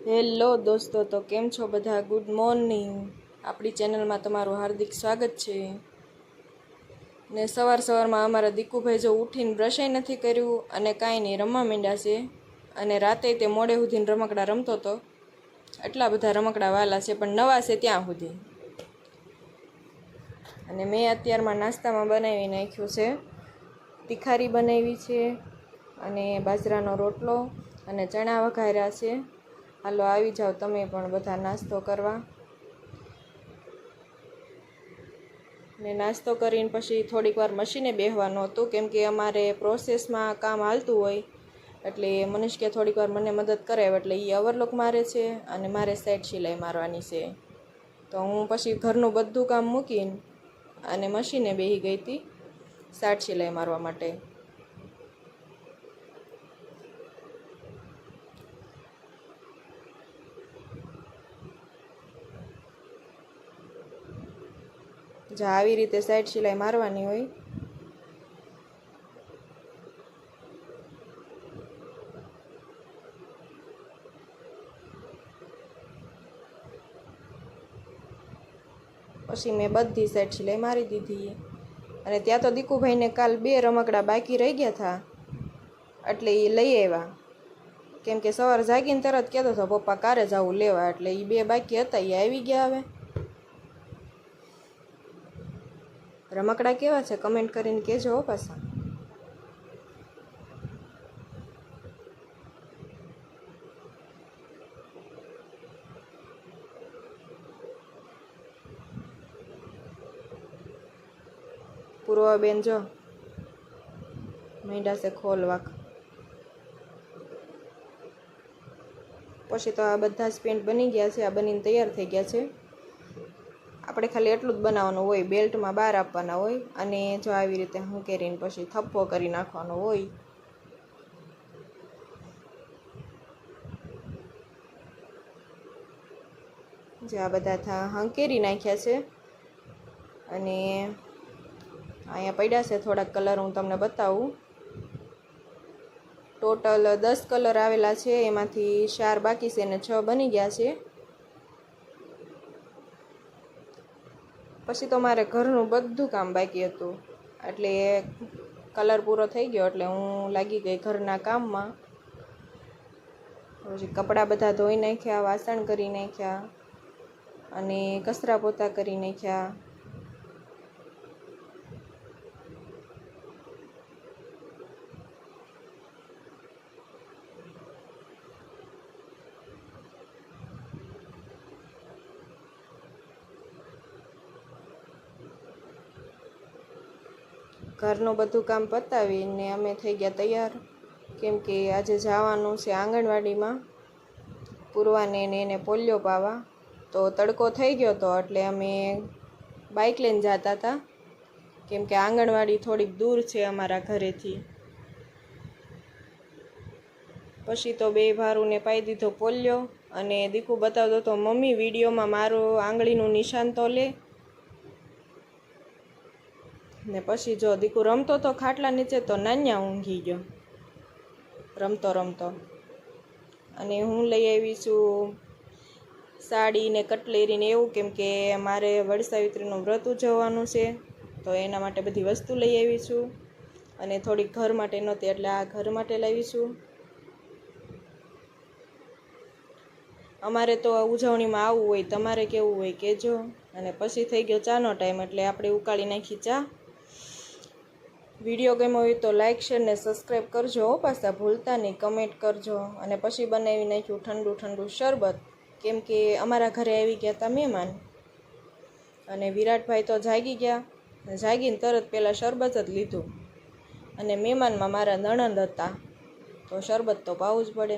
Hello દોસ્તો, તો કેમ છો બધા? Good morning. આપણી ચેનલમાં તમારું હાર્દિક સ્વાગત છે. ને સવારમાં અમારા દીકુભાઈ જો ઉઠીને બ્રશય નથી કર્યું અને કાંઈ નહીં, રમવા માંડ્યા છે. અને રાતે તે મોડે સુધીને રમકડા રમતો હતો. એટલા બધા રમકડા વાલા છે, પણ નવા છે ત્યાં સુધી. અને મેં અત્યારમાં નાસ્તામાં બનાવી નાખ્યું છે, તિખારી બનાવી છે અને બાજરાનો રોટલો અને ચણા વઘાર્યા છે. હાલો આવી જાઓ તમે પણ બધા નાસ્તો કરવા. ને નાસ્તો કરીને પછી થોડીક વાર મશીને બેસવાનું હતું, કેમ કે અમારે પ્રોસેસમાં કામ હાલતું હોય એટલે મનીષ કે થોડીક વાર મને મદદ કરે, એટલે એ ઓવરલોક મારે છે અને મારે સાઈડ સિલાઈ મારવાની છે. તો હું પછી ઘરનું બધું કામ મૂકીને અને મશીને બેસી ગઈ હતી સાઈડ સિલાઈ મારવા માટે. જા આવી રીતે સાઈડ સિલાઈ મારવાની હોય. પછી મેં બધી સાઈડ સિલાઈ મારી દીધી. અને ત્યાં તો દીકુભાઈને કાલ 2 રમકડા બાકી રહી ગયા હતા, એટલે એ લઈ આવ્યા. કેમ કે સવારે જાગીને તરત કહેતો હતો પપ્પા કારે જવું લેવા, એટલે એ 2 બાકી હતા એ આવી ગયા. હવે રમકડા કેવા છે કમેન્ટ કરીને કહેજો હો પાછા. પૂર્વાબેન જો માંડ્યા છે ખોલવાક. પછી તો આ બધા જ પેન્ટ બની ગયા છે, આ બનીને તૈયાર થઈ ગયા છે. આપણે ખાલી એટલું જ બનાવવાનું હોય, બેલ્ટમાં બહાર આપવાના હોય અને જો આવી રીતે હું કરીને પછી થપ્પો કરી નાખવાનો હોય. જે આ બધા હંકેરી નાખ્યા છે અને અહીંયા પડ્યા છે થોડાક કલર, હું તમને બતાવું. ટોટલ 10 કલર આવેલા છે, એમાંથી 4 બાકી છે અને 6 બની ગયા છે. પછી તો મારે ઘરનું બધું કામ બાકી હતું, એટલે કલર પૂરો થઈ ગયો એટલે હું લાગી ગઈ ઘરના કામમાં. પછી કપડાં બધા ધોઈ નાખ્યા, વાસણ કરી નાખ્યા અને કચરા પોતા કરી નાખ્યા. ઘરનું બધું કામ પતાવીને અમે થઈ ગયા તૈયાર, કેમ કે આજે જવાનું છે આંગણવાડીમાં પૂર્વાને એને પોલિયો પાવા. તો તડકો થઈ ગયો હતો એટલે અમે બાઇક લઈને જતા હતા, કેમ કે આંગણવાડી થોડીક દૂર છે અમારા ઘરેથી. પછી તો 2 ભારુને પાઈ દીધો પોલિયો અને દીકુ બતાવતો હતો મમ્મી વિડીયોમાં મારું આંગળીનું નિશાન તો લે. ને પછી જો દીકુ રમતો તો ખાટલા નીચે, તો નાન્યા ઊંઘી ગયો રમતો રમતો. અને હું લઈ આવી છું સાડી ને કટલેરી ને એવું, કેમ કે મારે વડસાવિત્રીનું વ્રત ઉજવવાનું છે, તો એના માટે બધી વસ્તુ લઈ આવી છું. અને થોડીક ઘર માટે નહોતી એટલે આ ઘર માટે લાવી છું. અમારે તો ઉજવણીમાં આવવું હોય, તમારે કેવું હોય કહેજો. અને પછી થઈ ગયો ચાનો ટાઈમ, એટલે આપણે ઉકાળી નાખી ચા. વિડીયો ગમ્યો હોય તો લાઇક, શેર ને સબસ્ક્રાઈબ કરજો હો પાછા ભૂલતા નહીં, કમેન્ટ કરજો. અને પછી બનાવી નાખ્યું ઠંડુ ઠંડુ શરબત, કેમ કે અમારા ઘરે આવી ગયા હતા મહેમાન. અને વિરાટભાઈ તો જાગી ગયા, જાગીને તરત પહેલાં શરબત જ લીધું. અને મહેમાનમાં મારા નણંદ હતા, તો શરબત તો પાવું જ પડે.